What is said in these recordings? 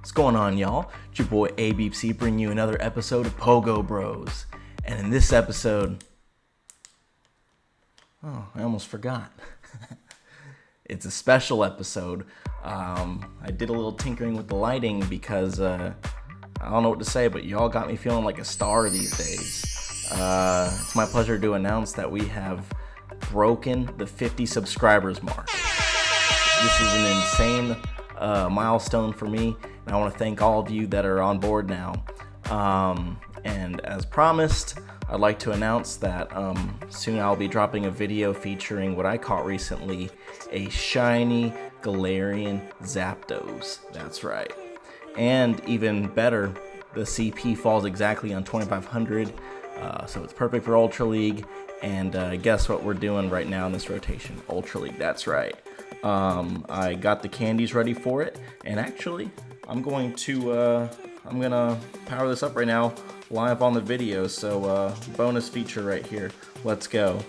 What's going on, y'all? It's your boy ABC bringing you another episode of Pogo Bros. And in this episode, I almost forgot. It's a special episode. I did a little tinkering with the lighting because I don't know what to say, but y'all got me feeling like a star these days. It's my pleasure to announce that we have broken the 50 subscribers mark. This is an insane milestone for me, and I want to thank all of you that are on board now. And as promised, I'd like to announce that soon I'll be dropping a video featuring what I caught recently, a shiny Galarian Zapdos. That's right. And even better, the CP falls exactly on 2500, so it's perfect for Ultra League. And guess what we're doing right now in this rotation? Ultra League, that's right. I got the candies ready for it, and actually, I'm gonna power this up right now, live on the video. So bonus feature right here. Let's go.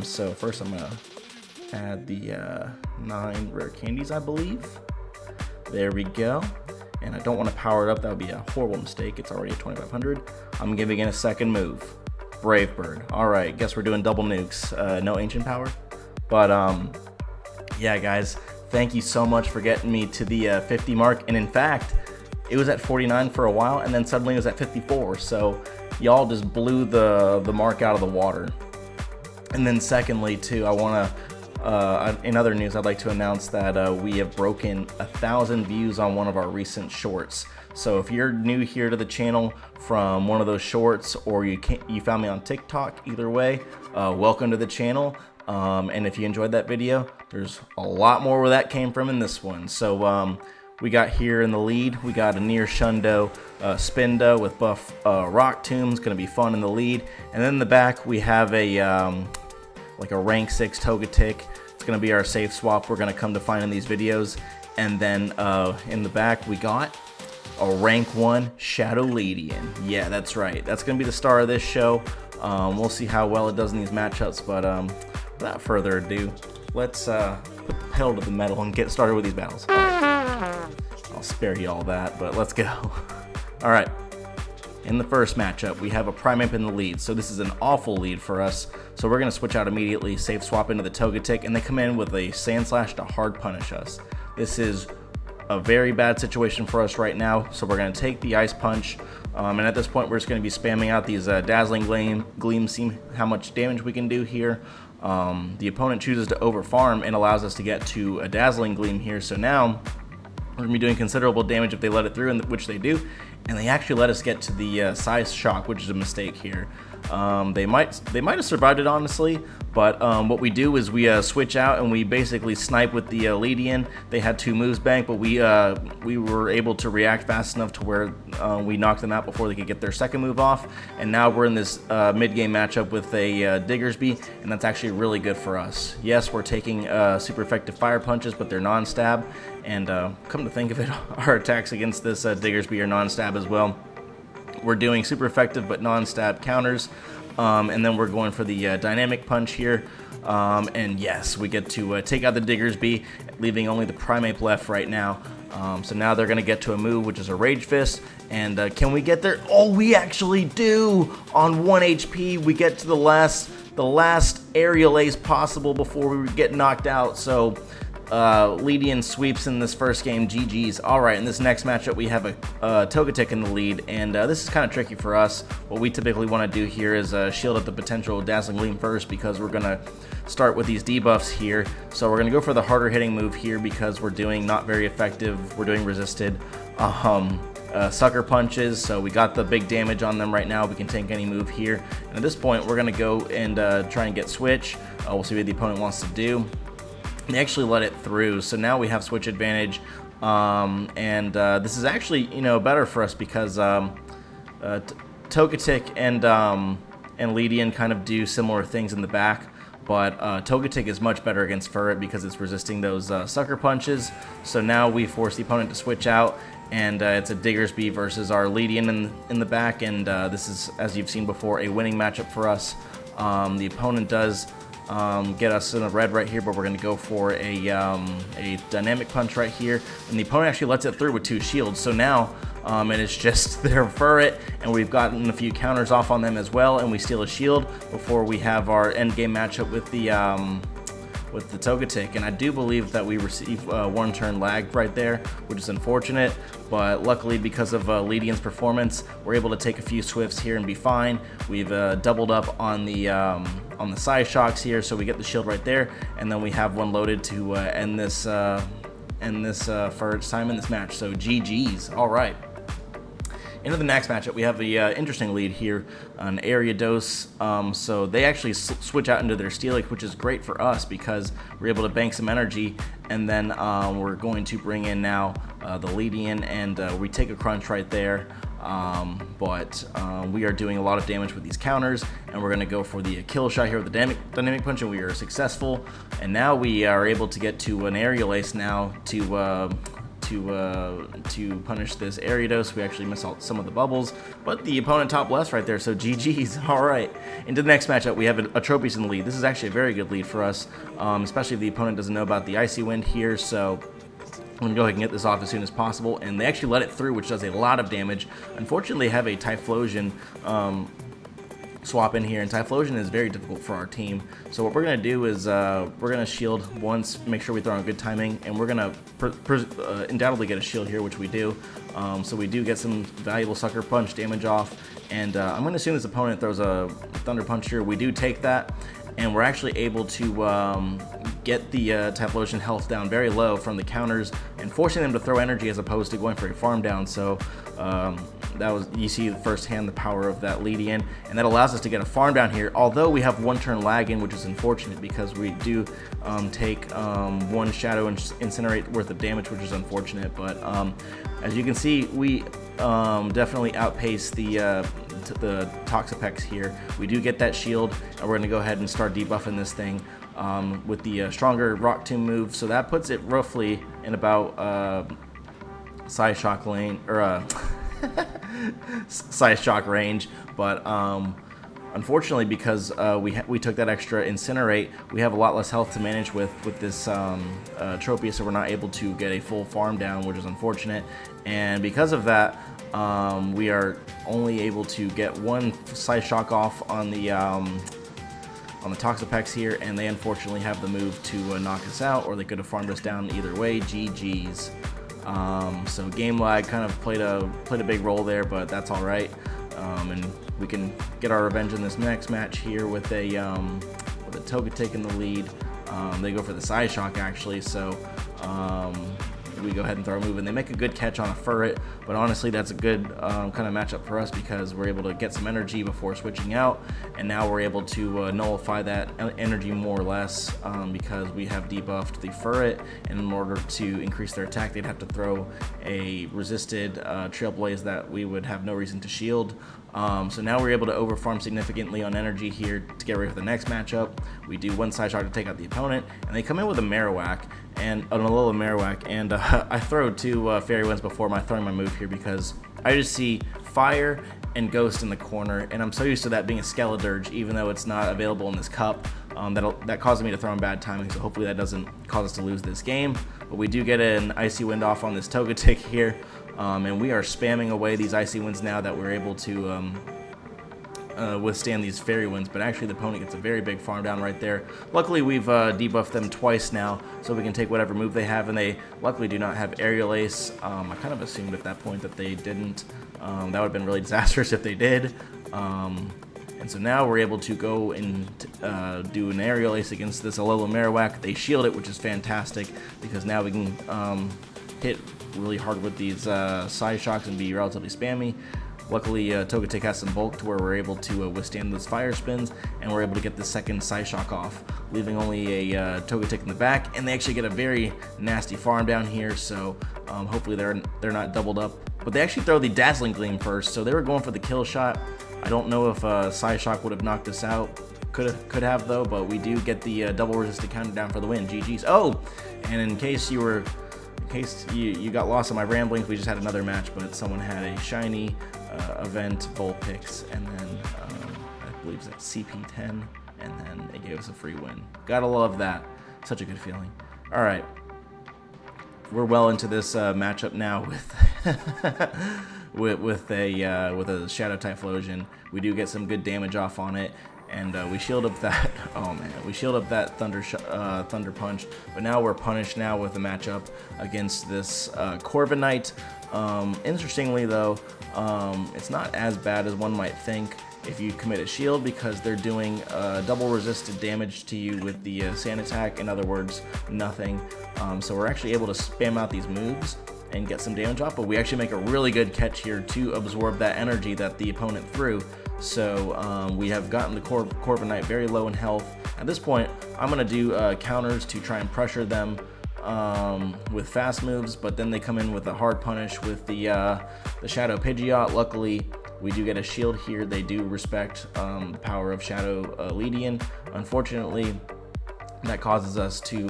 So first, I'm gonna add the 9 rare candies, I believe. There we go. And I don't want to power it up. That would be a horrible mistake. It's already at 2500. I'm giving it a second move. Brave Bird. All right, guess we're doing double nukes. No ancient power, but yeah, guys, thank you so much for getting me to the 50 mark. And in fact, it was at 49 for a while, and then suddenly it was at 54. So y'all just blew the mark out of the water. And then secondly, too, I want to, in other news, I'd like to announce that we have broken 1,000 views on one of our recent shorts. So if you're new here to the channel from one of those shorts, or you found me on TikTok, either way, welcome to the channel. And if you enjoyed that video, there's a lot more where that came from in this one. So we got here in the lead, we got a near Shundo Spinda with buff Rock Tomb. It's going to be fun in the lead. And then in the back, we have a like a rank 6 togetic. It's going to be our safe swap we're going to come to find in these videos. And then in the back, we got a rank 1 Shadow Ledian. Yeah, that's right. That's going to be the star of this show. We'll see how well it does in these matchups, but without further ado, let's put the pedal to the metal and get started with these battles. All right. I'll spare you all that, but let's go. All right. In the first matchup, we have a Primeape in the lead, so this is an awful lead for us. So we're going to switch out immediately, safe swap into the Togetic, and they come in with a Sand Slash to hard punish us. This is a very bad situation for us right now, so we're going to take the Ice Punch, and at this point we're just going to be spamming out these Dazzling Gleams, see how much damage we can do here. The opponent chooses to overfarm and allows us to get to a Dazzling Gleam here, so now we're going to be doing considerable damage if they let it through, which they do, and they actually let us get to the Size Shock, which is a mistake here. They might have survived it, honestly, but what we do is we switch out and we basically snipe with the Ledian. They had 2 moves back, but we were able to react fast enough to where we knocked them out before they could get their second move off. And now we're in this mid-game matchup with a Diggersby, and that's actually really good for us. Yes, we're taking super effective fire punches, but they're non-stab. And come to think of it, our attacks against this Diggersby are non-stab as well. We're doing super effective but non-stab counters, and then we're going for the dynamic punch here, and yes, we get to take out the Diggersby, leaving only the Primeape left right now. So now they're going to get to a move, which is a Rage Fist, and can we get there? Oh, we actually do! On 1 HP, we get to the last aerial ace possible before we get knocked out, so Ledian sweeps in this first game. GG's. Alright, in this next matchup we have a Togetic in the lead, and this is kind of tricky for us. What we typically want to do here is shield up the potential Dazzling Gleam first, because we're going to start with these debuffs here. So we're going to go for the harder hitting move here because we're doing not very effective, we're doing resisted sucker punches, so we got the big damage on them right now. We can tank any move here, and at this point we're going to go and try and get switch. We'll see what the opponent wants to do. They actually let it through, so now we have switch advantage, and this is actually, better for us because Togetic and Ledian kind of do similar things in the back, but Togetic is much better against Furret because it's resisting those sucker punches. So now we force the opponent to switch out, and it's a Diggersby versus our Ledian in the back, and this is, as you've seen before, a winning matchup for us. The opponent does get us in the red right here, but we're going to go for a dynamic punch right here, and the opponent actually lets it through with 2 shields. So now and it's just their Furret, and we've gotten a few counters off on them as well, and we steal a shield before we have our end game matchup with the togetic. And I do believe that we receive 1 turn lag right there, which is unfortunate, but luckily because of Ledian's performance, we're able to take a few swifts here and be fine. We've doubled up on the side shocks here, so we get the shield right there, and then we have 1 loaded to end this first time in this match. So GG's. All right. Into the next matchup, we have the interesting lead here, an area dose. So they actually switch out into their Steelix, which is great for us because we're able to bank some energy, and then we're going to bring in now the Ledian, and we take a crunch right there. But we are doing a lot of damage with these counters, and we're going to go for the kill shot here with the dynamic punch, and we are successful. And now we are able to get to an aerial ace now to punish this Ariados. We actually miss out some of the bubbles, but the opponent top left right there, so GG's. All right, into the next matchup, we have a Tropius in the lead. This is actually a very good lead for us, especially if the opponent doesn't know about the Icy Wind here, so I'm going to go ahead and get this off as soon as possible. And they actually let it through, which does a lot of damage. Unfortunately, they have a Typhlosion swap in here, and Typhlosion is very difficult for our team. So what we're going to do is we're going to shield once, make sure we throw on good timing, and we're going to undoubtedly get a shield here, which we do. So we do get some valuable Sucker Punch damage off, and I'm going to assume this opponent throws a Thunder Punch here. We do take that, and we're actually able to get the Typhlosion health down very low from the counters and forcing them to throw energy as opposed to going for a farm down. So that was, you see firsthand the power of that Ledian, and that allows us to get a farm down here, although we have 1 turn lag in, which is unfortunate because we do take 1 Shadow Incinerate worth of damage, which is unfortunate. But as you can see, we definitely outpace the Toxapex here. We do get that shield, and we're going to go ahead and start debuffing this thing with the stronger Rock Tomb move. So that puts it roughly in about Side Shock lane, or Side Shock range, but unfortunately, because we took that extra Incinerate, we have a lot less health to manage with this Tropius, so we're not able to get a full farm down, which is unfortunate. And because of that, we are only able to get 1 Side Shock off on the Toxapex here, and they unfortunately have the move to knock us out, or they could have farmed us down either way. GG's. So game lag kind of played a big role there, but that's all right. And we can get our revenge in this next match here with a Togetic in the lead. They go for the Side Shock actually, so we go ahead and throw a move, and they make a good catch on a Furret, but honestly that's a good kind of matchup for us because we're able to get some energy before switching out, and now we're able to nullify that energy more or less because we have debuffed the Furret, and in order to increase their attack they'd have to throw a resisted Trailblaze that we would have no reason to shield. So now we're able to overfarm significantly on energy here to get ready for the next matchup. We do 1 Side Shock to take out the opponent, and they come in with a Marowak and an Alola Marowak, and I throw 2 Fairy Winds before throwing my move here because I just see Fire and Ghost in the corner, and I'm so used to that being a Skeledirge, even though it's not available in this cup. That caused me to throw in bad timing, so hopefully that doesn't cause us to lose this game. But we do get an Icy Wind off on this Togetic here, and we are spamming away these Icy Winds now that we're able to withstand these Fairy Winds, but actually the opponent gets a very big farm down right there. Luckily we've debuffed them twice now, so we can take whatever move they have, and they luckily do not have Aerial Ace. I kind of assumed at that point that they didn't. That would have been really disastrous if they did. And so now we're able to go and do an Aerial Ace against this Alola Marowak. They shield it, which is fantastic, because now we can hit really hard with these Side Shocks and be relatively spammy. Luckily, Togetic has some bulk to where we're able to withstand those Fire Spins, and we're able to get the second Side Shock off, leaving only a Togetic in the back, and they actually get a very nasty farm down here, so hopefully they're not doubled up. But they actually throw the Dazzling Gleam first, so they were going for the kill shot. I don't know if Side Shock would have knocked us out. Could have though, but we do get the double resisted counter down for the win. GG's. Oh, and in case you got lost on my ramblings, we just had another match, but someone had a shiny event Vulpix, and then I believe it's CP10, and then it gave us a free win. Gotta love that. Such a good feeling. All right, we're well into this matchup now with a Shadow Typhlosion. We do get some good damage off on it, and we shield up that. Oh man, we shield up that Thunder Punch. But now we're punished now with a matchup against this Corviknight. Interestingly though, it's not as bad as one might think if you commit a shield, because they're doing double resisted damage to you with the sand attack. In other words, nothing. So we're actually able to spam out these moves and get some damage off, but we actually make a really good catch here to absorb that energy that the opponent threw. So we have gotten the Corviknight very low in health. At this point, I'm going to do counters to try and pressure them with fast moves, but then they come in with a hard punish with the Shadow Pidgeot. Luckily, we do get a shield here. They do respect the power of Shadow Ledian. Unfortunately, that causes us to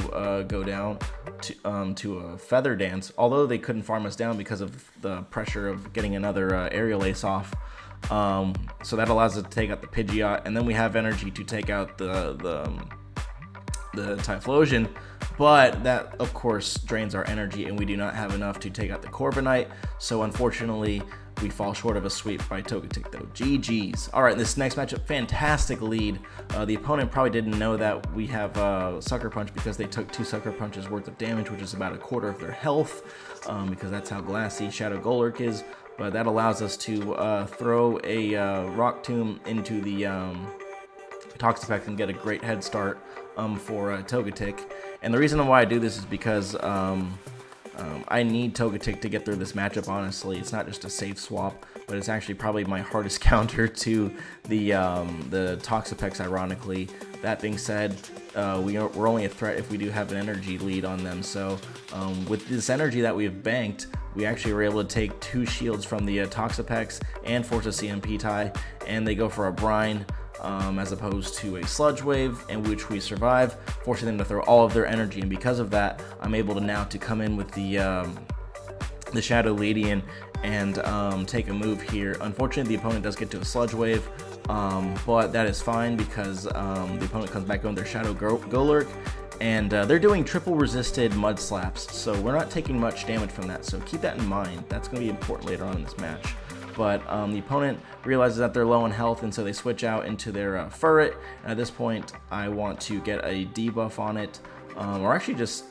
go down to a Feather Dance, although they couldn't farm us down because of the pressure of getting another Aerial Ace off. So that allows us to take out the Pidgeot, and then we have energy to take out the Typhlosion, but that of course drains our energy, and we do not have enough to take out the Corviknight. So unfortunately, we fall short of a sweep by Togetic though. GG's. All right, this next matchup, fantastic lead. The opponent probably didn't know that we have Sucker Punch, because they took 2 Sucker Punches worth of damage, which is about a quarter of their health, because that's how glassy Shadow Golurk is. But that allows us to throw a Rock Tomb into the Toxapex and get a great head start for Togetic. And the reason why I do this is because I need Togetic to get through this matchup, honestly. It's not just a safe swap, but it's actually probably my hardest counter to the Toxapex, ironically. That being said, we're only a threat if we do have an energy lead on them. So with this energy that we've banked, we actually were able to take 2 shields from the Toxapex and force a CMP tie, and they go for a Brine as opposed to a Sludge Wave, in which we survive, forcing them to throw all of their energy. And because of that, I'm able to now to come in with the Shadow Ledian and take a move here. Unfortunately, the opponent does get to a Sludge Wave, but that is fine, because the opponent comes back on their Shadow Golurk, and they're doing triple resisted Mud Slaps, so we're not taking much damage from that. So keep that in mind. That's going to be important later on in this match. But the opponent realizes that they're low on health, and so they switch out into their Furret. And at this point, I want to get a debuff on it, or actually just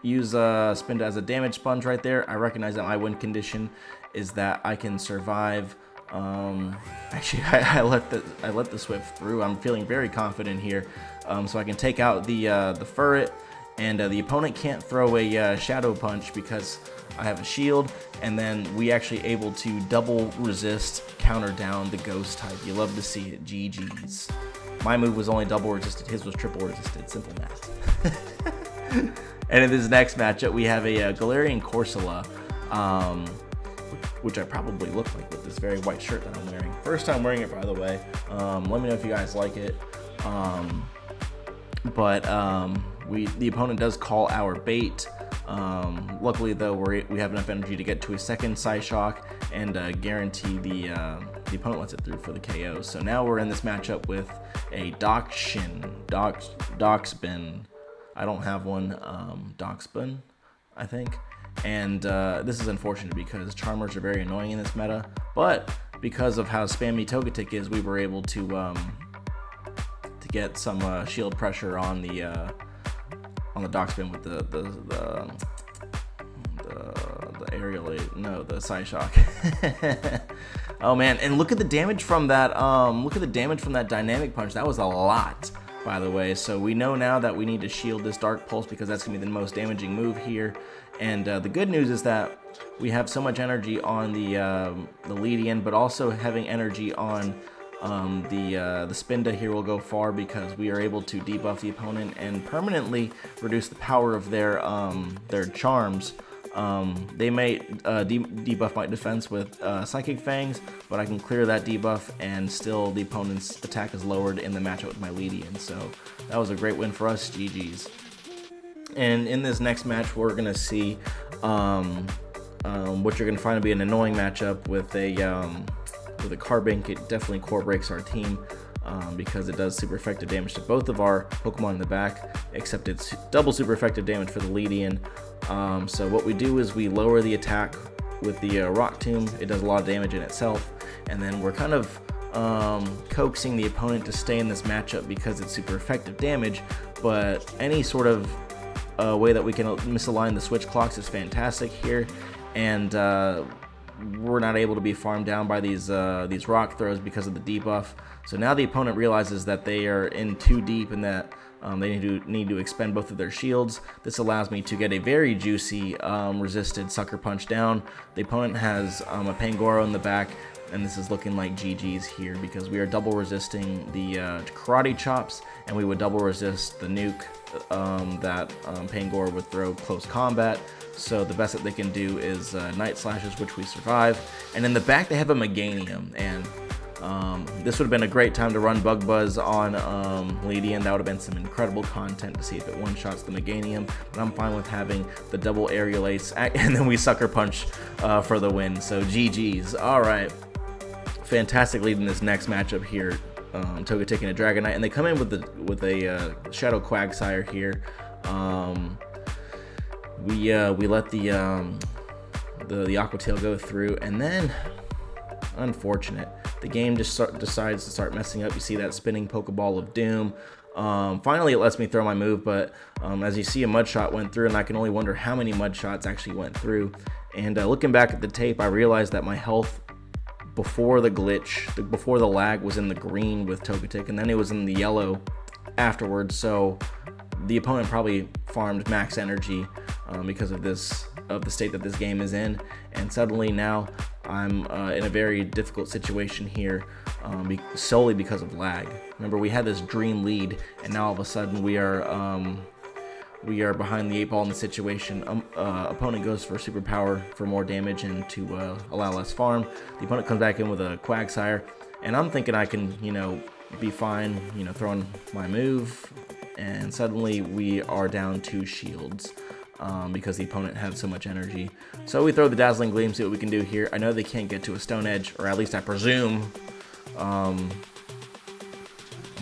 use Spinda as a damage sponge right there. I recognize that my win condition is that I can survive. Actually, I let the Swift through. I'm feeling very confident here, so I can take out the Furret, and the opponent can't throw a Shadow Punch because I have a shield, and then we actually able to double resist, counter down the Ghost type. You love to see it. GG's. My move was only double resisted, his was triple resisted. Simple math. And in this next matchup, we have a Galarian Corsola, which I probably look like with this very white shirt that I'm wearing. First time wearing it, by the way. Let me know if you guys like it. The opponent does call our bait. Luckily though, we have enough energy to get to a second Psyshock and guarantee the opponent lets it through for the KO. So now we're in this matchup with a Doxpin. I don't have one. Doxpin, I think. And this is unfortunate because Charmers are very annoying in this meta, but because of how spammy Togetic is, we were able to get some shield pressure on the Doxpin with the aerial, no, the Psyshock. Oh man, and look at the damage from that. Look at the damage from that Dynamic Punch. That was a lot, by the way. So we know now that we need to shield this Dark Pulse, because that's gonna be the most damaging move here. And the good news is that we have so much energy on the Ledian, but also having energy on the Spinda here will go far, because we are able to debuff the opponent and permanently reduce the power of their charms. They may debuff my defense with Psychic Fangs, but I can clear that debuff, and still the opponent's attack is lowered in the matchup with my Ledian. So that was a great win for us. GG's. And in this next match, we're gonna see what you're gonna find to be an annoying matchup with a Carbink. It definitely core breaks our team. because it does super effective damage to both of our Pokemon in the back, except it's double super effective damage for the Ledian. So what we do is we lower the attack with the Rock Tomb. It does a lot of damage in itself, and then we're kind of coaxing the opponent to stay in this matchup because it's super effective damage, but any sort of way that we can misalign the switch clocks is fantastic here, and we're not able to be farmed down by these rock throws because of the debuff. So now the opponent realizes that they are in too deep and that they need to expend both of their shields. This allows me to get a very juicy resisted Sucker Punch down. The opponent has a Pangoro in the back, and this is looking like GG's here because we are double resisting the Karate Chops, and we would double resist the nuke that Pangoro would throw close combat. So the best that they can do is Night Slashes, which we survive. And in the back they have a Meganium, and this would have been a great time to run Bug Buzz on Ledian. That would have been some incredible content to see if it one-shots the Meganium, but I'm fine with having the double Aerial Ace, and then we Sucker Punch for the win. So GG's. Alright, fantastic lead in this next matchup here. Togetic and a Dragonite, and they come in with a Shadow Quagsire here. We let the Aqua Tail go through, and then, unfortunate, the game just decides to start messing up. You see that spinning Pokeball of Doom. Finally, it lets me throw my move, but as you see, a Mud Shot went through, and I can only wonder how many Mud Shots actually went through. And looking back at the tape, I realized that my health before the glitch, before the lag, was in the green with Togetic, and then it was in the yellow afterwards. So the opponent probably farmed max energy because of the state that this game is in, and suddenly now I'm in a very difficult situation here solely because of lag. Remember, we had this dream lead, and now all of a sudden we are behind the 8-ball in the situation. Opponent goes for superpower for more damage and to allow less farm. The opponent comes back in with a Quagsire, and I'm thinking I can, be fine, throwing my move, and suddenly we are down 2 shields because the opponent had so much energy. So we throw the Dazzling Gleam, see what we can do here. I know they can't get to a Stone Edge, or at least I presume. I'm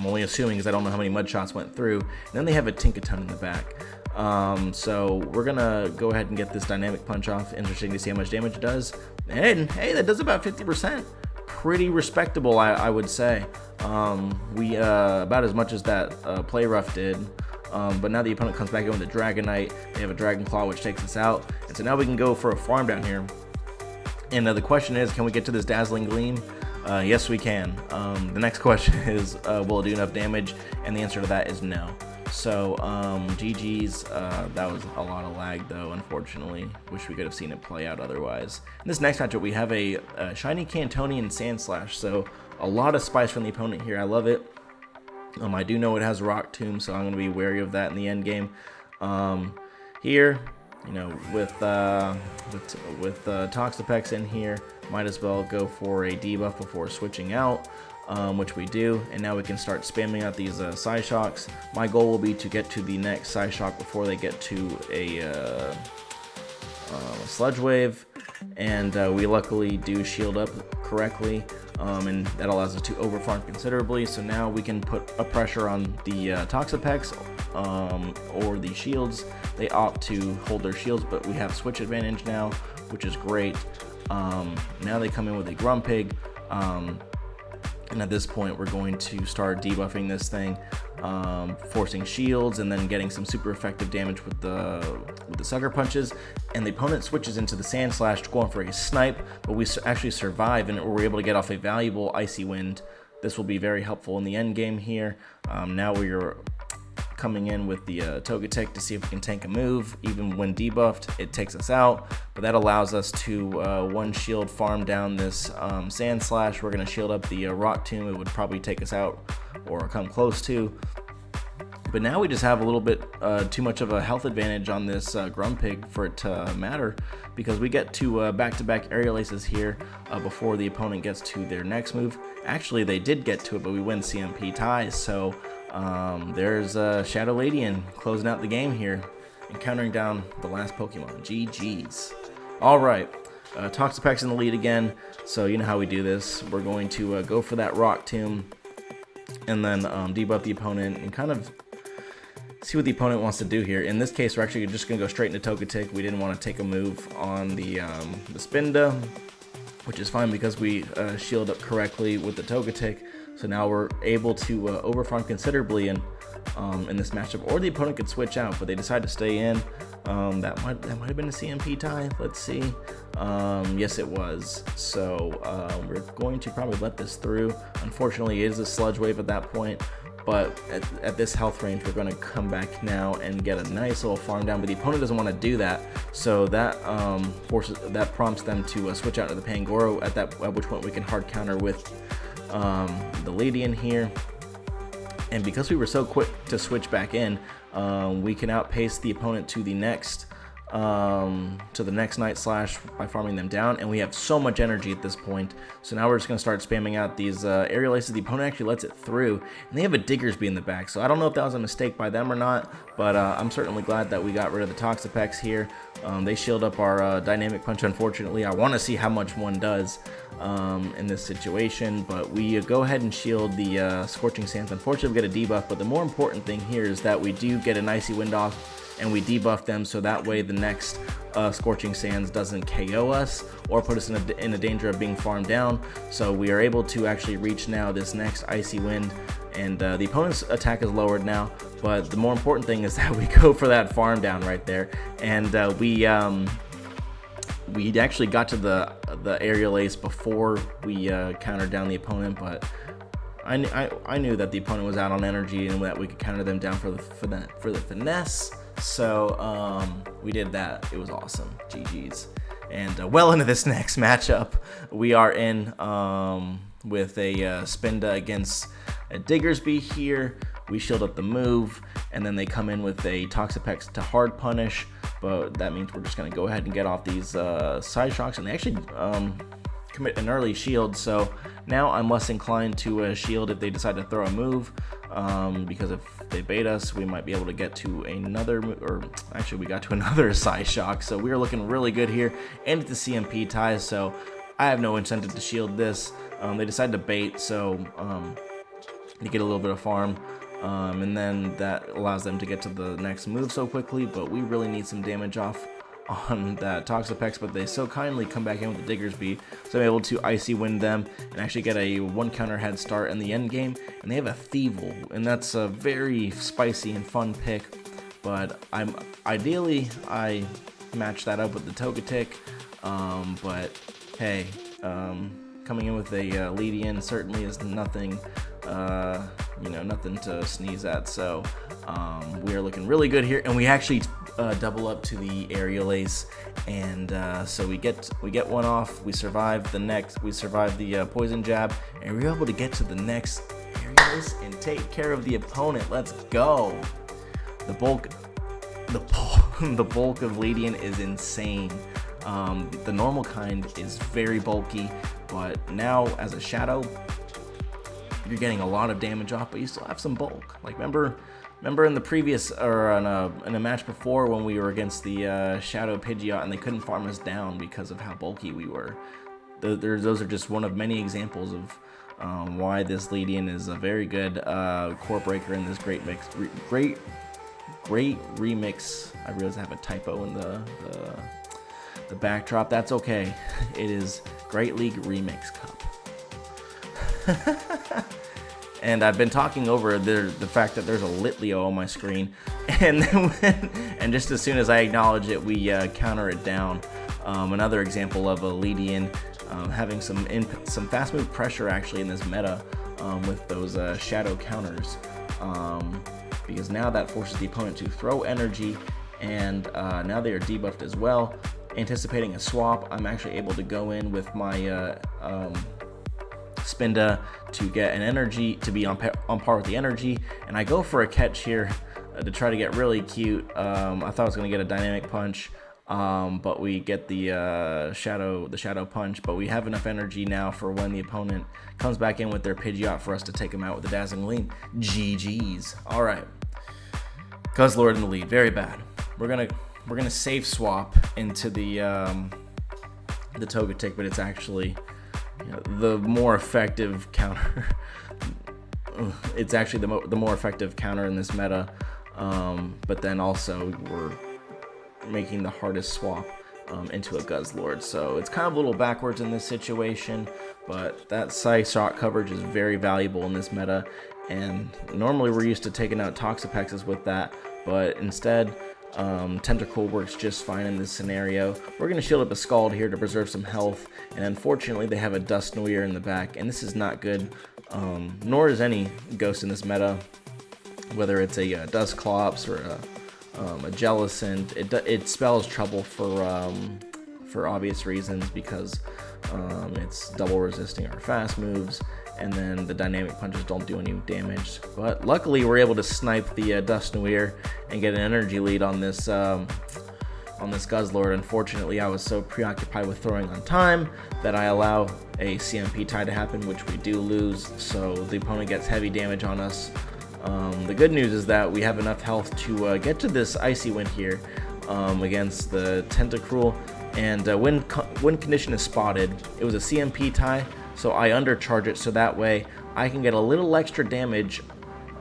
only assuming because I don't know how many Mud Shots went through. And then they have a Tinkaton in the back. So we're gonna go ahead and get this Dynamic Punch off. Interesting to see how much damage it does. And hey, that does about 50%. Pretty respectable, I would say. We about as much as that Play Rough did. But now the opponent comes back in with a Dragonite. They have a Dragon Claw, which takes us out. And so now we can go for a farm down here. And the question is, can we get to this Dazzling Gleam? Yes, we can. The next question is, will it do enough damage? And the answer to that is no. So, GG's. That was a lot of lag, though, unfortunately. Wish we could have seen it play out otherwise. In this next matchup, we have a Shiny Cantonian Sandslash. So, a lot of spice from the opponent here. I love it. I do know it has Rock Tomb, so I'm going to be wary of that in the end game. Here, with Toxapex in here, might as well go for a debuff before switching out, which we do, and now we can start spamming out these Psyshocks. My goal will be to get to the next Psyshock before they get to a Sludge Wave, and we luckily do shield up correctly, and that allows us to overfarm considerably. So now we can put a pressure on the Toxapex or the shields. They opt to hold their shields, but we have switch advantage now, which is great. Now they come in with a Grumpig, and at this point we're going to start debuffing this thing, forcing shields and then getting some super effective damage with the Sucker Punches. And the opponent switches into the Sandslash, going for a snipe, but we actually survive and we're able to get off a valuable Icy Wind. This will be very helpful in the end game here. Now we are coming in with the Togetic to see if we can tank a move. Even when debuffed, it takes us out, but that allows us to one shield farm down this Sandslash. We're going to shield up the Rock Tomb. It would probably take us out or come close to. But now we just have a little bit too much of a health advantage on this Grumpig for it to matter, because we get to back-to-back Aerial Aces here before the opponent gets to their next move. Actually, they did get to it, but we win CMP ties, so there's Shadow Ledian closing out the game here and countering down the last Pokemon. GG's. Alright, Toxapex in the lead again, so you know how we do this. We're going to go for that Rock Tomb. and then debuff the opponent and kind of see what the opponent wants to do here. In this case, we're actually just going to go straight into togetic. We didn't want to take a move on the spinda, which is fine because we shield up correctly with the togetic. So now we're able to overfarm considerably in this matchup, or the opponent could switch out, but they decide to stay in. That might have been a CMP tie. Let's see. Yes, it was. So we're going to probably let this through. Unfortunately, it is a sludge wave at that point. But at this health range, we're going to come back now and get a nice little farm down. But the opponent doesn't want to do that, so that prompts them to switch out to the Pangoro. At which point we can hard counter with the Ledian here. And because we were so quick to switch back in, we can outpace the opponent to the next Night Slash by farming them down, and we have so much energy at this point. So now we're just going to start spamming out these aerial aces. The opponent actually lets it through, and they have a Diggersby in the back, so I don't know if that was a mistake by them or not, but I'm certainly glad that we got rid of the Toxapex here. They shield up our Dynamic Punch, unfortunately. I want to see how much one does in this situation, but we go ahead and shield the Scorching Sands. Unfortunately, we get a debuff, but the more important thing here is that we do get an Icy Wind off, and we debuff them, so that way the next Scorching Sands doesn't KO us or put us in a danger of being farmed down. So we are able to actually reach now this next Icy Wind, and the opponent's attack is lowered now, but the more important thing is that we go for that farm down right there, and we actually got to the aerial ace before we countered down the opponent, but I knew that the opponent was out on energy and that we could counter them down for the finesse. So we did that. It was awesome. GG's. And well into this next matchup, we are in with a Spinda against a Diggersby here. We shield up the move, and then they come in with a Toxapex to hard punish, but that means we're just going to go ahead and get off these side shocks, and they actually commit an early shield, so now I'm less inclined to shield if they decide to throw a move, because if they bait us, we might be able to get to another, or actually we got to another side shock, so we are looking really good here, and it's the CMP ties, so I have no incentive to shield this. They decide to bait, so to get a little bit of farm, and then that allows them to get to the next move so quickly, but we really need some damage off on that Toxapex, but they so kindly come back in with the Diggersby, so I'm able to Icy Wind them and actually get a 1 counter head start in the end game. And they have a Thievel, and that's a very spicy and fun pick, but ideally I match that up with the Togetic, but hey, coming in with a Ledian certainly is nothing, nothing to sneeze at. So we are looking really good here, and we actually double up to the aerial ace, and so we get one off. We survive the poison jab, and we're able to get to the next aerial ace and take care of the opponent. Let's go. The bulk of Ledian is insane. The normal kind is very bulky, but now as a shadow, you're getting a lot of damage off, but you still have some bulk. Like remember in the previous, or in a match before, when we were against the Shadow Pidgeot and they couldn't farm us down because of how bulky we were. Those are just one of many examples of why this Ledian is a very good core breaker in this great remix. I realize I have a typo in the backdrop. That's okay. It is Great League Remix Cup. And I've been talking over the fact that there's a Litleo on my screen, and and just as soon as I acknowledge it, we counter it down. Another example of a Ledian having some fast move pressure actually in this meta with those shadow counters, because now that forces the opponent to throw energy, and now they are debuffed as well. Anticipating a swap, I'm actually able to go in with my Spinda to get an energy, to be on par with the energy, and I go for a catch here to try to get really cute. I thought I was going to get a dynamic punch, but we get the shadow punch, but we have enough energy now for when the opponent comes back in with their Pidgeot for us to take him out with the Dazzling Gleam. GG's. All right, Guzzlord in the lead, very bad. We're gonna safe swap into the Togetic, but it's actually the more effective counter. it's actually the more effective counter in this meta. But then also we're making the hardest swap into a Guzzlord, so it's kind of a little backwards in this situation, but that Scythe shot coverage is very valuable in this meta, and normally we're used to taking out Toxapexes with that, but instead Tentacruel works just fine in this scenario. We're going to shield up a Scald here to preserve some health, and unfortunately they have a Dusknoir in the back, and this is not good, nor is any ghost in this meta, whether it's a Dusclops or a Jellicent. It spells trouble for obvious reasons, because it's double resisting our fast moves, and then the dynamic punches don't do any damage. But luckily we're able to snipe the Dusknoir and get an energy lead on this Guzzlord. Unfortunately, I was so preoccupied with throwing on time that I allow a CMP tie to happen, which we do lose, so the opponent gets heavy damage on us. The good news is that we have enough health to get to this Icy Wind here against the Tentacruel, and when condition is spotted, it was a CMP tie, so I undercharge it so that way I can get a little extra damage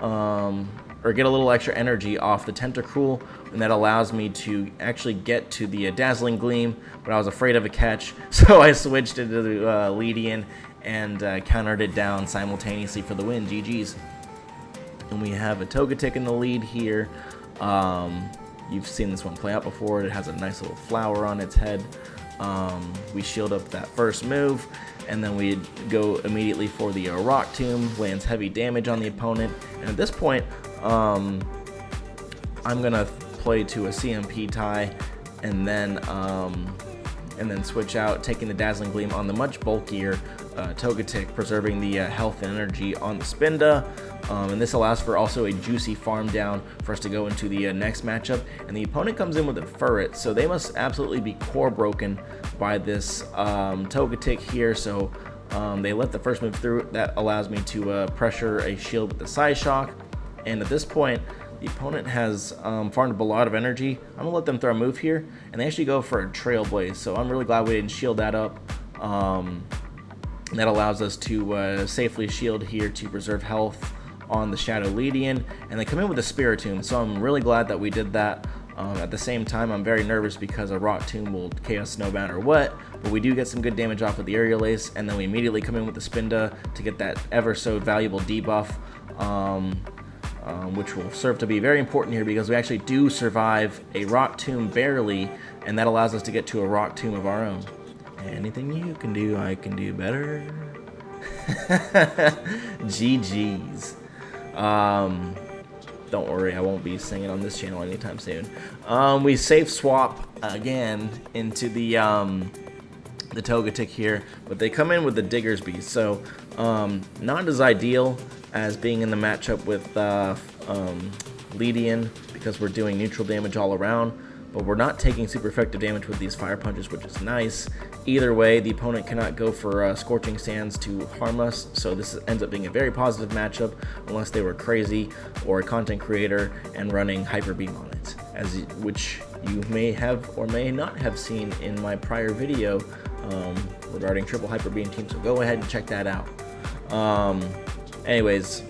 or get a little extra energy off the Tentacruel, and that allows me to actually get to the Dazzling Gleam, but I was afraid of a catch, so I switched it to the Ledian and countered it down simultaneously for the win. GG's. And we have a Togetic in the lead here. You've seen this one play out before. It has a nice little flower on its head. We shield up that first move, and then we go immediately for the Rock Tomb. Lands heavy damage on the opponent, and at this point, I'm gonna play to a CMP tie, and then switch out, taking the Dazzling Gleam on the much bulkier Togetic, preserving the health and energy on the Spinda. And this allows for also a juicy farm down for us to go into the next matchup. And the opponent comes in with a Furret, so they must absolutely be core broken by this Togetic here. So they let the first move through. That allows me to pressure a shield with the Psyshock. And at this point, the opponent has farmed up a lot of energy. I'm gonna let them throw a move here, and they actually go for a Trailblaze. So I'm really glad we didn't shield that up. That allows us to safely shield here to preserve health on the Shadow Ledian, and they come in with a Spiritomb, so I'm really glad that we did that. At the same time, I'm very nervous because a Rock Tomb will Chaos Snowbound or what, but we do get some good damage off of the Aerial Ace, and then we immediately come in with the Spinda to get that ever so valuable debuff, which will serve to be very important here because we actually do survive a Rock Tomb barely, and that allows us to get to a Rock Tomb of our own. Anything you can do, I can do better. GG's. Don't worry, I won't be singing on this channel anytime soon. We safe swap again into the Togetic here, but they come in with the Digger's Beast, so not as ideal as being in the matchup with Ledian, because we're doing neutral damage all around, but we're not taking super effective damage with these Fire Punches, which is nice. Either way, the opponent cannot go for Scorching Sands to harm us, so this ends up being a very positive matchup, unless they were crazy or a content creator and running Hyper Beam on it, which you may have or may not have seen in my prior video regarding triple Hyper Beam team, so go ahead and check that out. Anyways,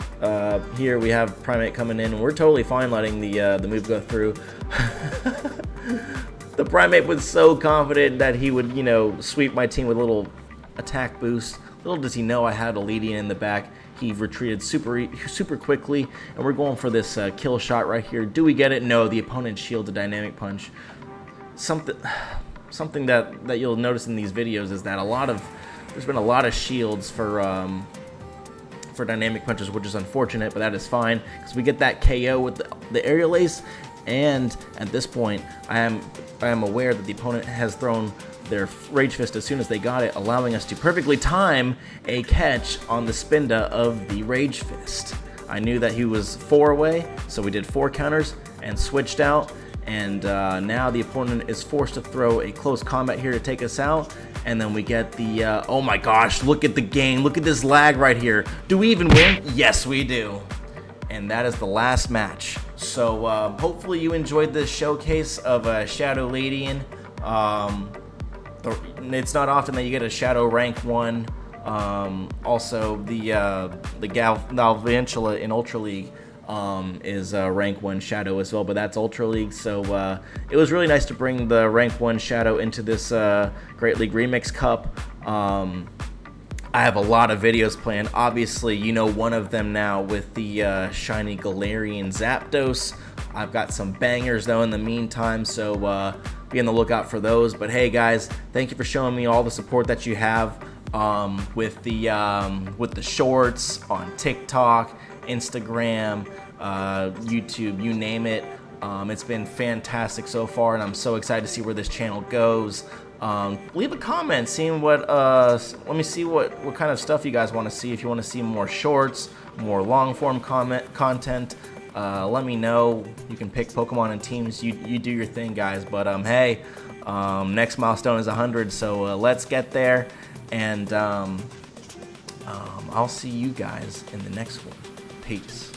here we have Primeape coming in, and we're totally fine letting the move go through. The Primeape was so confident that he would, you know, sweep my team with a little attack boost. Little does he know I had a Ledian in the back. He retreated super quickly, and we're going for this kill shot right here. Do we get it? No, the opponent shields a Dynamic Punch. Something that you'll notice in these videos is that there's been a lot of shields for Dynamic Punches, which is unfortunate, but that is fine because we get that KO with the Aerial Ace. And at this point, I am aware that the opponent has thrown their Rage Fist as soon as they got it, allowing us to perfectly time a catch on the Spinda of the Rage Fist. I knew that he was 4 away, so we did 4 counters and switched out, and now the opponent is forced to throw a close combat here to take us out, and then we get the, oh my gosh, look at the game, look at this lag right here. Do we even win? Yes, we do. And that is the last match. So hopefully you enjoyed this showcase of Shadow Ledian. It's not often that you get a Shadow rank 1 Also, the Galvantula in Ultra League is rank 1 Shadow as well, but that's Ultra League. So it was really nice to bring the rank 1 Shadow into this Great League Remix Cup. I have a lot of videos planned. Obviously, you know one of them now with the shiny Galarian Zapdos. I've got some bangers though in the meantime, so be on the lookout for those. But hey guys, thank you for showing me all the support that you have with the shorts on TikTok, Instagram, YouTube, you name it. It's been fantastic so far, and I'm so excited to see where this channel goes. Leave a comment seeing what let me see what kind of stuff you guys want to see. If you want to see more shorts, more long form content, let me know. You can pick Pokemon and teams. You do your thing, guys. But hey, next milestone is 100, so let's get there. And I'll see you guys in the next one. Peace.